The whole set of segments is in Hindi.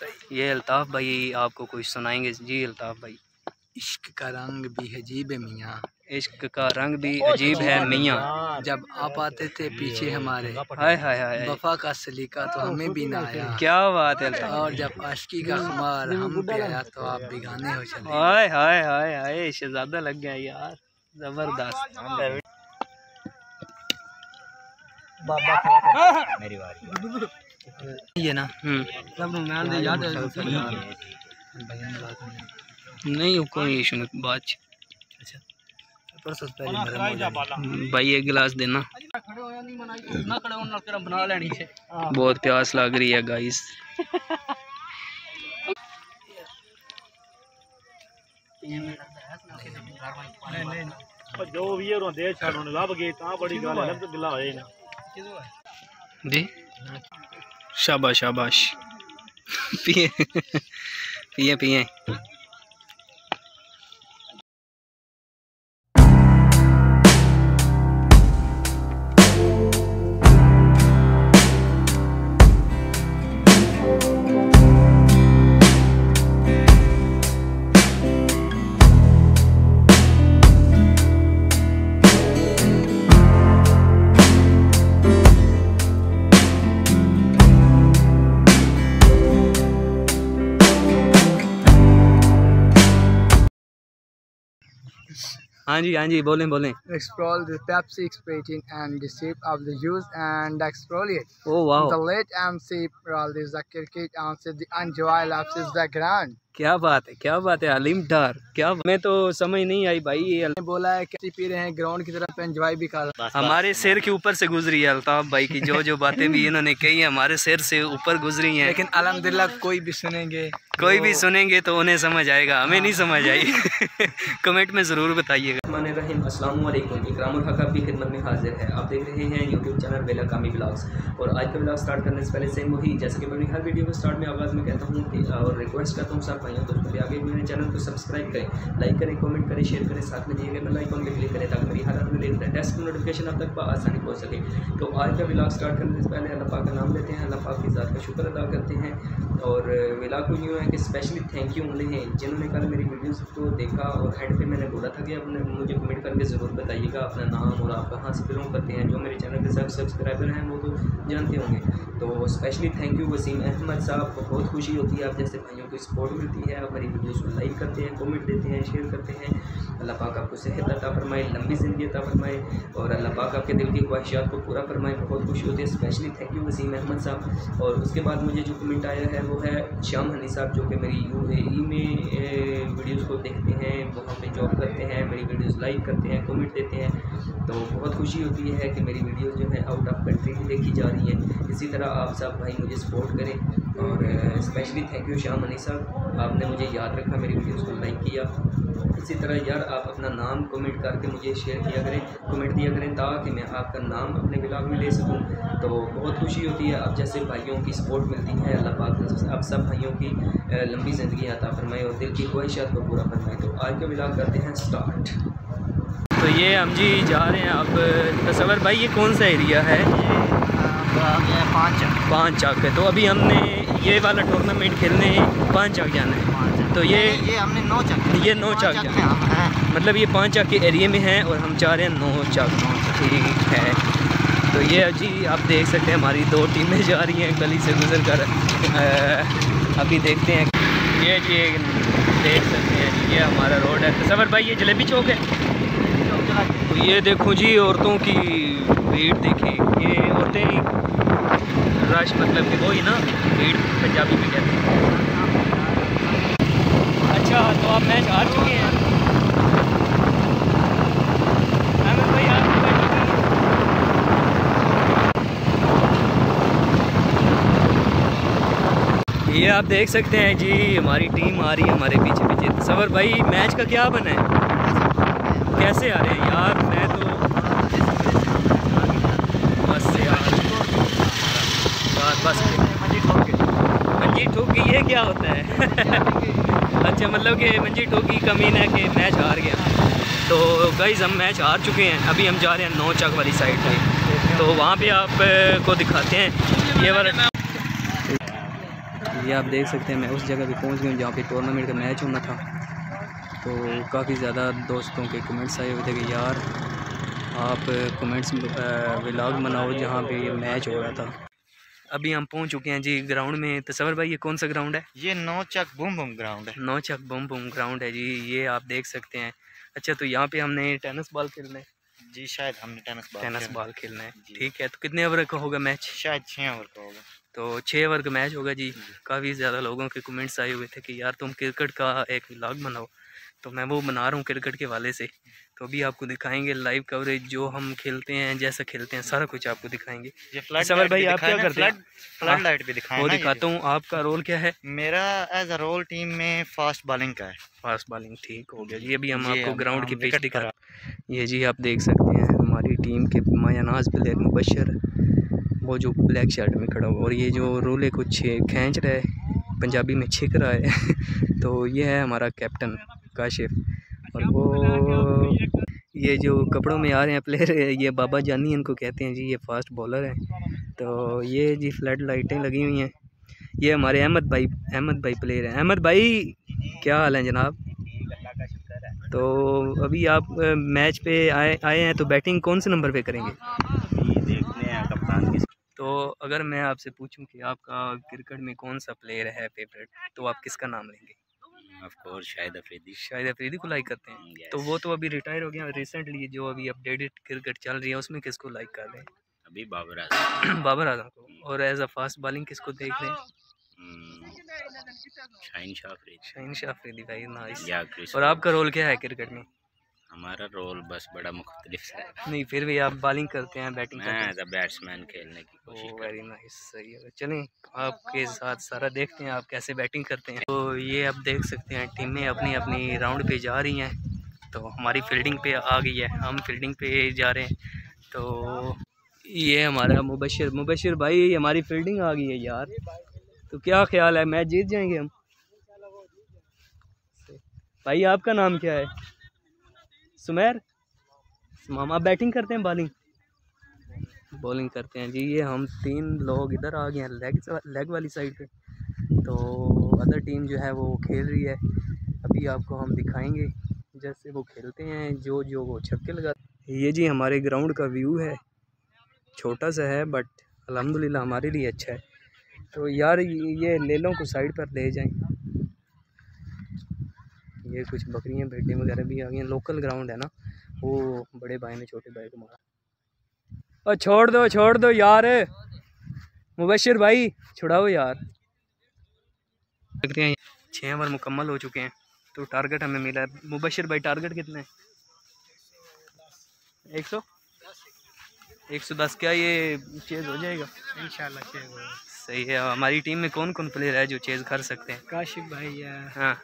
सही। ये अल्ताफ़ भाई आपको कुछ सुनाएंगे जी। अल्ताफ़ भाई। इश्क का रंग भी अजीब है मियाँ, इश्क का रंग भी अजीब है मियाँ, जब आप आते थे पीछे हमारे, हाय हाय हाय, वफा का सलीका तो हमें भी ना आया। क्या बात है। और जब आशिकी का खुमार हम पे आया तो आप बेगाने हो चले। हाय हाय हाय हाय, शहजादा लग गया यार, जबरदस्त। मेरी बारी ये ना याद नहीं कोई इशू नहीं, बात भाई एक गिलास देना, बहुत प्यास लग रही है गाइस। जो भी रोंदे छाड़ों लब गए ता बड़ी गल है, तो गिला होए ना जी। शाबाश शाबाश, पिए पिए पिए। हाँ जी बोलें बोलें। Explore the Pepsi experience and the shape of the juice and exfoliate. Oh wow. The late MC Pearl is the cricket answer the enjoy laps is the ground. क्या बात है अलीम डार, क्या मैं तो समझ नहीं आई भाई। ये बोला है कि पी रहे हैं ग्राउंड की तरफ एंजॉय भी कर रहे हैं। हमारे सिर के ऊपर से गुजरी है अल्ताफ भाई की जो बातें भी इन्होंने कही है हमारे सिर से ऊपर गुजरी हैं, लेकिन अल्हम्दुलिल्लाह कोई भी सुनेंगे तो उन्हें समझ आएगा, हमें नहीं समझ आई। कमेंट में ज़रूर बताइएगा। अस्सलाम वालेकुम, इकरामुल हक आपकी खिदमत में हाजिर है। आप देख रहे हैं यूट्यूब चैनल बेला कामी ब्लॉग्स। और आज का ब्लॉग स्टार्ट करने से पहले सेम वही, जैसे कि मैं हर वीडियो को स्टार्ट में आवाज़ में कहता हूँ कि और रिक्वेस्ट करता हूँ सब भाइयों दोस्तों के आगे मेरे चैनल को सब्सक्राइब करें, लाइक करें, कमेंट करें, शेयर करें, साथ में दिए गए बेल आइकन पर क्लिक करें ताकि मेरी हर अपडेट टेस्ट की नोटिफिकेशन आप तक आसानी पहुँच सके। तो आज का ब्लॉग स्टार्ट करने से पहले अल्लाह पाक का नाम लेते हैं, अल्लाह पाक की ज़ात का शुक्र अदा करते हैं। और ब्लॉग को यूँ है कि स्पेशली थैंक यू उन्हें हैं जिन्होंने कल मेरी वीडियोस को देखा और एंड पे मैंने बोला था कि अपने मुझे कमेंट करके ज़रूर बताइएगा अपना नाम और आप कहाँ से बिलोंग करते हैं। जो मेरे चैनल के सब सब्सक्राइबर हैं वो तो जानते होंगे। तो specially thank you Wasim Ahmad sahab, बहुत खुशी होती है आप जैसे भाइयों को सपोर्ट मिलती है, आप मेरी वीडियोस को लाइक करते हैं, कमेंट देते हैं, शेयर करते हैं। अल्लाह पाक आपको सेहत अता फरमाए, लंबी ज़िंदगी अता फरमाए और अल्लाह पाक आपके दिल की ख्वाहिशात को पूरा फरमाए। बहुत खुशी होती है, specially thank you Wasim Ahmad sahab. और उसके बाद मुझे जो कमेंट आया है वो है शाम हनी साहब, जो कि मेरी UAE में वीडियोज़ को देखते हैं, वहाँ पर जॉब करते हैं, मेरी वीडियोज़ लाइक करते हैं, कमेंट देते हैं। तो बहुत खुशी होती है कि मेरी वीडियोज़ जो है आउट ऑफ कंट्री भी देखी जा रही हैं। इसी तरह आप सब भाई मुझे सपोर्ट करें। और स्पेशली थैंक यू शाम हनी साहब, आपने मुझे याद रखा, मेरी वीडियोज़ को लाइक किया। इसी तरह यार आप अपना नाम कमेंट करके मुझे शेयर किया करें, कमेंट दिया करें ताकि मैं आपका नाम अपने ब्लॉग में ले सकूं। तो बहुत खुशी होती है आप जैसे भाइयों की सपोर्ट मिलती है। अल्लाह पाक आप सब भाइयों की लंबी ज़िंदगी अता फरमाए और दिल की ख्वाहिशात को पूरा फरमाए। तो आज का ब्लॉग करते हैं स्टार्ट। तो ये हम जी जा रहे हैं अब तसव्वुर भाई, ये कौन सा एरिया है? पाँच चाक है। तो अभी हमने ये वाला टूर्नामेंट खेलने 5 चाक जाना है। तो ये हमने 9 चाक, ये 9 चाक जाना है, मतलब ये 5 चाक के एरिए में हैं और हम चाह रहे हैं 9 चाक। ठीक है। तो ये जी आप देख सकते हैं हमारी 2 टीमें जा रही हैं गली से गुजर कर। अभी देखते हैं। ये जी देख सकते हैं जी, ये हमारा रोड है तसव्वुर भाई, ये जलेबी चौक है। तो ये देखो जी औरतों की भीड़, देखिए ये औरतें रश, मतलब कि वही ना भीड़ पंजाबी में कहते हैं। अच्छा तो आप मैच हार चुके हैं अहमद भाई, आप ये आप देख सकते हैं जी हमारी टीम आ रही है हमारे पीछे पीछे। तसव्वुर भाई मैच का क्या बना है, कैसे आ रहे हैं यार? मैं तो बस यार बस मंजी ठोकी, ये क्या होता है? अच्छा मतलब कि मंजी ठोकी कमीन है कि मैच हार गया। तो गाइस हम मैच हार चुके हैं, अभी हम जा रहे हैं 9 चाक वाली साइड पे। तो वहाँ पे आपको दिखाते हैं ये वाला। ये आप देख सकते हैं मैं उस जगह पे पहुंच गया हूँ जहाँ पे टूर्नामेंट का मैच होना था। तो काफ़ी ज़्यादा दोस्तों के कमेंट्स आए हुए थे कि यार आप कमेंट्स व्लॉग बनाओ जहाँ पे ये मैच हो रहा था। अभी हम पहुंच चुके हैं जी ग्राउंड में। तसव्वुर भाई ये कौन सा ग्राउंड है? ये नौचक बूम बूम ग्राउंड है। नौचक बूम बूम ग्राउंड है जी, ये आप देख सकते हैं। अच्छा तो यहाँ पे हमने टेनिस बॉल खेलना है जी, शायद हमने टेनिस बॉल खेलना है। ठीक है, तो कितने ओवर का होगा मैच? शायद 6 ओवर का होगा। तो 6 ओवर का मैच होगा जी। काफ़ी ज़्यादा लोगों के कमेंट्स आए हुए थे कि यार तुम क्रिकेट का एक व्लॉग बनाओ, तो मैं वो बना रहा हूँ क्रिकेट के वाले से। तो अभी आपको दिखाएंगे लाइव कवरेज, जो हम खेलते हैं जैसा खेलते हैं सारा कुछ आपको दिखाएंगे। सवाल भाई आप क्या करते हैं? फ्लड लाइट भी वो दिखाता हूँ। आपका रोल क्या है? मेरा एज अ रोल टीम में फास्ट बॉलिंग का है। फास्ट बॉलिंग, ठीक हो गया जी। अभी हम आपको ग्राउंड की पिच दिखा। ये जी आप देख सकते हैं हमारी टीम के मायानाज प्लेयर मुबशर, वो जो ब्लैक शर्ट में खड़ा हुआ, और ये जो रोले कुछ खींच रहा है, पंजाबी में छिक रहा है तो ये है हमारा कैप्टन काशिफ। और वो ये जो कपड़ों में आ रहे हैं प्लेयर, ये बाबा जानी इनको कहते हैं जी, ये फास्ट बॉलर हैं। तो ये जी फ्लड लाइटें लगी हुई हैं। ये हमारे अहमद भाई प्लेयर हैं। अहमद भाई क्या हाल है जनाब? तो अभी आप मैच पे आए हैं, तो बैटिंग कौन से नंबर पे करेंगे? देखते हैं कप्तान की। तो अगर मैं आपसे पूछूं कि आपका क्रिकेट में कौन सा प्लेयर है फेवरेट, तो आप किसका नाम लेंगे? ऑफ कोर्स शाहिद अफरीदी को लाइक करते हैं। Yes. तो वो तो अभी रिटायर हो गया रिसेंटली, जो अभी अपडेटेड क्रिकेट चल रही है उसमें किसको लाइक कर रहे हैं? अभी बाबर आजम। बाबर आजम को। और एज अ फास्ट बॉलिंग किसको देख रहे हैं? शाहीन शाहीन अफरीदी भाई, नाइस। या और आपका रोल क्या है क्रिकेट में? हमारा रोल बस बड़ा मुख्तलिफ है। नहीं फिर भी आप बॉलिंग करते हैं, बैटिंग करते हैं? एज अ बैट्समैन खेलने की कोशिश करता वेरी नाइस, सही है। चलें आपके साथ सारा देखते हैं आप कैसे बैटिंग करते हैं। तो ये आप देख सकते हैं टीमें अपनी अपनी राउंड पे जा रही हैं। तो हमारी फील्डिंग पे आ गई है, हम फील्डिंग पे जा रहे हैं। तो ये हमारा मुबशर भाई, हमारी फील्डिंग आ गई है यार। तो क्या ख्याल है, मैच जीत जाएंगे हम? भाई आपका नाम क्या है? सुमेर। मामा बैटिंग करते हैं बॉलिंग करते हैं जी। ये हम 3 लोग इधर आ गए हैं लेग वाली साइड पे। तो अदर टीम जो है वो खेल रही है। अभी आपको हम दिखाएंगे जैसे वो खेलते हैं, जो वो छक्के लगा। ये जी हमारे ग्राउंड का व्यू है, छोटा सा है बट अल्हम्दुलिल्लाह हमारे लिए अच्छा है। तो यार ये लेलों को साइड पर ले जाएं। ये कुछ बकरियां भेड़ें वगैरह भी आ गई हैं। लोकल ग्राउंड है ना, वो बड़े भाई ने छोटे भाई को मारा। और छोड़ दो यार, मुबशर भाई छुड़ाओ यार। 6 ओवर मुकम्मल हो चुके हैं, तो टारगेट हमें मिला है। मुबशर भाई टारगेट कितना है? 110। क्या ये चेज हो जाएगा? इंशाल्लाह चेज होगा। सही है। हमारी टीम में कौन कौन प्लेयर है जो चेज कर सकते हैं? काशिफ भाई है, हाँ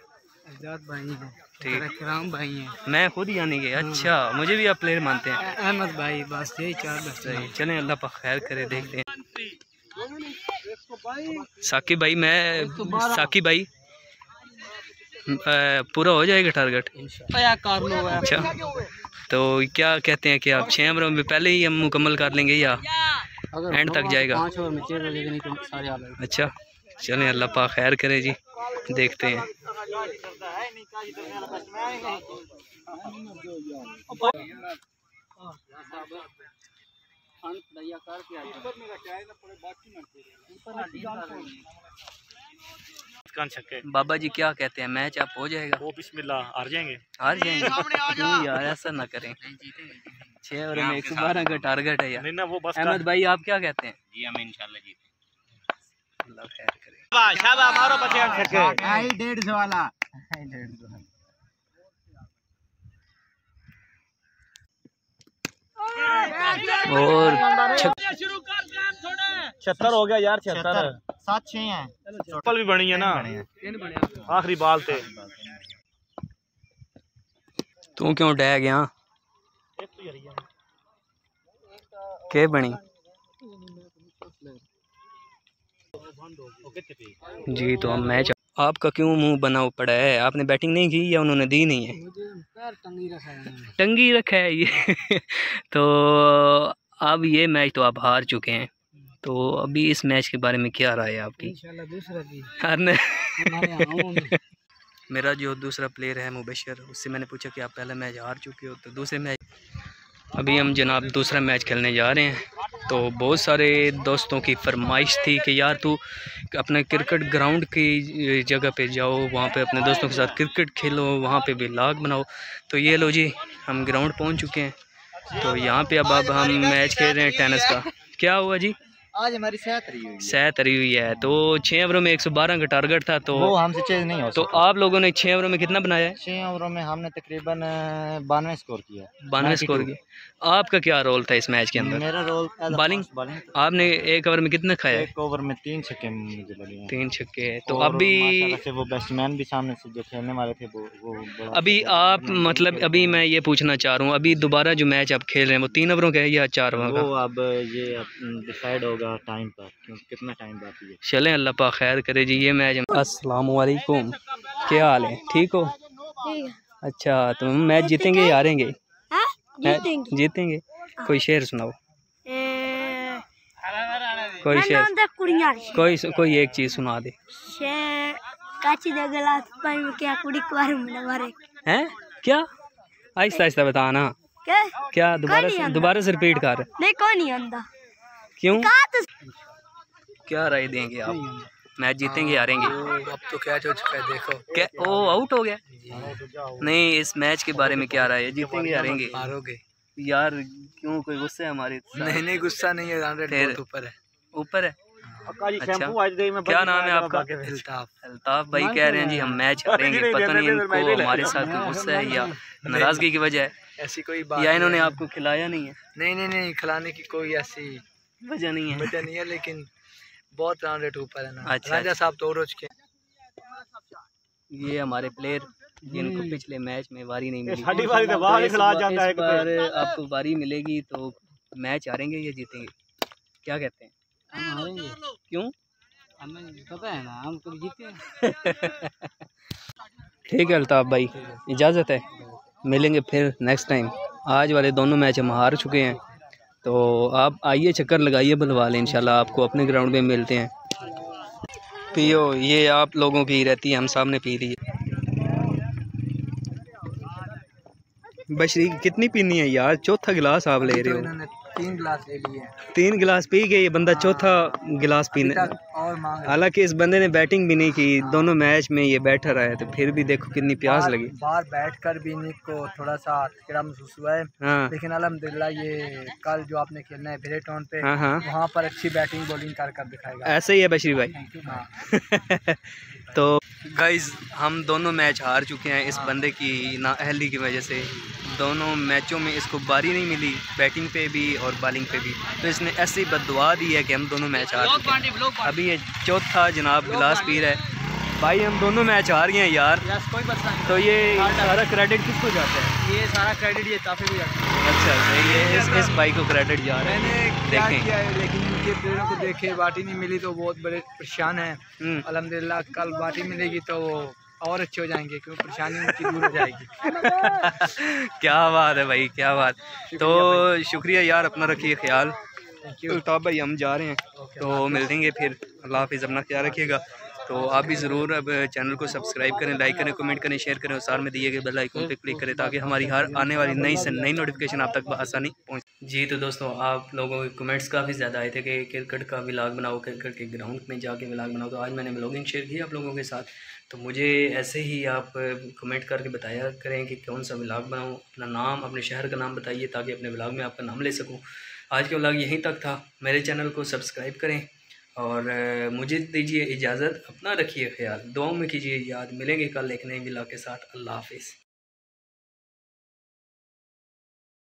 आजाद भाई हैं, ठीक। इकराम भाई हैं, मैं खुद यानी कि अच्छा, मुझे भी आप प्लेयर मानते हैं? अहमद भाई, बस यही 4 बच्चे हैं। चलें अल्लाह पाक खैर करे, देखते हैं। साकिब भाई पूरा हो जाएगा टारगेट? अच्छा, तो क्या कहते हैं कि आप 6 ओवरों में पहले ही हम मुकम्मल कर लेंगे या एंड तक जाएगा? 5 ओवर में चेज हो जाएगा, नहीं तो सारे आ जाएंगे। अच्छा चलें अल्लाह पाक खैर करे जी, देखते हैं। बाबा जी क्या कहते हैं, मैच आप हो जाएगा? वो बिस्मिल्लाह हार जाएंगे। क्यों यार, ऐसा ना करें। 6 ओवर में 112 का टारगेट है यार। नहीं ना, वो बस अहमद भाई आप क्या कहते हैं? जी हम इंशाल्लाह जीतेंगे। अल्लाह खैर करे। शाबाश मारो बच्चे हम छक्के। 150 वाला और 76 हो गया यार, 76 7-6 हैं। चप्पल भी बनी है ना, आखिरी बाल थे। तू क्यों डह गया? के बनी जी। तो हम मैच, आपका क्यों मुंह बना पड़ा है? आपने बैटिंग नहीं की या उन्होंने दी नहीं है? टंगी रखा है ये तो अब ये मैच तो आप हार चुके हैं, तो अभी इस मैच के बारे में क्या राय है आपकी? इंशाल्लाह दूसरा भी मेरा जो दूसरा प्लेयर है मुबशर, उससे मैंने पूछा कि आप पहला मैच हार चुके हो, तो दूसरे मैच अभी हम जनाब दूसरा मैच खेलने जा रहे हैं। तो बहुत सारे दोस्तों की फरमाइश थी कि यार तू अपने क्रिकेट ग्राउंड की जगह पे जाओ, वहाँ पे अपने दोस्तों के साथ क्रिकेट खेलो, वहाँ पे भी व्लॉग बनाओ। तो ये लो जी, हम ग्राउंड पहुँच चुके हैं। तो यहाँ पे अब हम मैच खेल रहे हैं टेनिस का। क्या हुआ जी? आज हमारी सेहत रही हुई है। सेहत रही हुई है। तो 6 ओवरों में 112 का टारगेट था, तो वो हमसे चेंज नहीं हो तो सकता। आप लोगों ने 6 ओवरों में कितना बनाया है? 6 ओवरों में हमने तकरीबन 92 स्कोर किया। 92 स्कोर किया। आपका क्या रोल था इस मैच के अंदर? मेरा रोल बॉलिंग। आपने 1 ओवर में कितना खाया है? 1 ओवर में 3 छक्के मुझे लगे हैं। 3 छक्के। तो और अभी माशाल्लाह से वो बैट्समैन भी सामने से जो खेलने वाले थे वो बड़ा अभी आप मतलब अभी मैं ये पूछना चाह रहा हूँ, अभी दोबारा जो मैच आप खेल रहे हैं वो 3 ओवरों का है या 4 ओवरों का? वो अब ये डिसाइड होगा टाइम पर, कितना टाइम बाकी है। चलें, अल्लाह पाक खैर करे जी। ये मैच। अस्सलाम वालेकुम, क्या हाल है? ठीक हो? अच्छा, तो मैच जीतेंगे या हारेंगे? जीतेंगे। कोई शेर सुनाओ, कोई शेर, कोई एक चीज सुना दे। हैं? क्या? आहिस्ता आहिस्ता बताना। क्या? दोबारा से रिपीट कर। नहीं, कोई नहीं आंदा। क्यों? क्या राय देंगे आप? मैच जीतेंगे हारेंगे? अब तो कैच हो चुका है, देखो। क्या? ओ आउट हो गया? नहीं, इस मैच के बारे में क्या राय है? जीतेंगे हारेंगे? हारोगे यार क्यों, कोई गुस्सा है हमारे? नहीं, गुस्सा नहीं है, 100 बहुत ऊपर है। ऊपर है। अच्छा, में क्या नाम है आपका? अल्ताफ। अल्ताफ भाई कह रहे हैं जी हम मैच हारेंगे। पता नहीं इनको हमारे साथ कोई गुस्सा है या नाराजगी की वजह है, ऐसी कोई बात या इन्होंने आपको खिलाया नहीं है? नहीं, खिलाने की कोई ऐसी वजह नहीं है। वजह नहीं है, लेकिन बहुत रन रेट ऊपर है ना। अच्छा, राजा साहब तो रोज के। ये हमारे प्लेयर जिनको पिछले मैच में वारी नहीं मिली, साडी वारी तो बाहर ही खिला जाता है। इस बार आपको वारी मिलेगी, तो मैच हारेंगे या जीतेंगे? क्या कहते हैं? हम हारेंगे। क्यों? हमें पता है ना, हम तो जीते। ठीक है अल्ताफ भाई, इजाज़त है, मिलेंगे फिर नेक्स्ट टाइम। आज वाले दोनों मैच हम हार चुके हैं, तो आप आइए, चक्कर लगाइए बुलवा लें, इंशाल्लाह आपको अपने ग्राउंड में मिलते हैं। पियो, ये आप लोगों की रहती है, हम सामने पी ली। बशरी कितनी पीनी है यार? चौथा गिलास आप ले रहे हो। इन्होंने 3 गिलास ले लिए हैं। 3 गिलास पी गए, ये बंदा चौथा गिलास पीने। और मांग। हालांकि इस बंदे ने बैटिंग भी नहीं की, दोनों मैच में ये बैठा रहा है, तो फिर भी देखो कितनी प्यास लगी। बाहर बैठकर भी निक को थोड़ा सा कीड़ा महसूस हुआ है, हाँ लेकिन अल्हम्दुलिल्लाह ये कल जो आपने खेलना है ब्रेटॉन पे, हाँ, वहाँ पर अच्छी बैटिंग बॉलिंग कर दिखाएगा। ऐसे ही है बशरी भाई। हाँ। तो गाइज हम दोनों मैच हार चुके हैं इस बंदे की नाअहली की वजह से। दोनों मैचों में इसको बारी नहीं मिली, बैटिंग पे भी और बॉलिंग पे भी, तो इसने ऐसी बददुआ दी है कि हम दोनों मैच हार चुके हैं। अभी ये चौथा जनाब गिलास पी रहा है। भाई हम दोनों मैच हार गए हैं यार। कोई पता नहीं, तो ये सारा क्रेडिट किसको जाता है? ये सारा क्रेडिट ये काफी भी जाता है। अच्छा, सही है, इस भाई को क्रेडिट जा रहा है। मैंने क्या देखें। किया है, लेकिन इनके प्लेयरों को देखे बाटी नहीं मिली तो बहुत बड़े परेशान हैं। अल्हम्दुलिल्लाह कल बाटी मिलेगी तो वो और अच्छे हो जाएंगे, क्योंकि परेशानी उनकी दूर हो जाएगी। क्या बात है भाई, क्या बात। तो शुक्रिया यार, अपना रखिए ख्याल। अल्ताफ भाई हम जा रहे हैं, तो मिलेंगे फिर। अल्लाह हाफिज़, अपना ख्याल रखिएगा। तो आप भी ज़रूर अब चैनल को सब्सक्राइब करें, लाइक करें, कमेंट करें, शेयर करें और साथ में दिए गए बेल आइकन पे क्लिक करें, ताकि हमारी हर आने वाली नई से नई नोटिफिकेशन आप तक बआसानी पहुँच। जी तो दोस्तों, आप लोगों के कमेंट्स काफ़ी ज़्यादा आए थे कि क्रिकेट का व्लॉग बनाओ, क्रिकेट के ग्राउंड में जाके व्लॉग बनाओ, तो आज मैंने व्लॉगिंग शेयर की आप लोगों के साथ। तो मुझे ऐसे ही आप कमेंट करके बताया करें कि कौन सा व्लॉग बनाऊँ, अपना नाम, अपने शहर का नाम बताइए, ताकि अपने व्लॉग में आपका नाम ले सकूँ। आज का व्लॉग यहीं तक था। मेरे चैनल को सब्सक्राइब करें और मुझे दीजिए इजाज़त। अपना रखिए ख्याल, दुआओं में कीजिए याद। मिलेंगे कल एक नए व्लॉग के साथ। अल्लाह हाफिज़।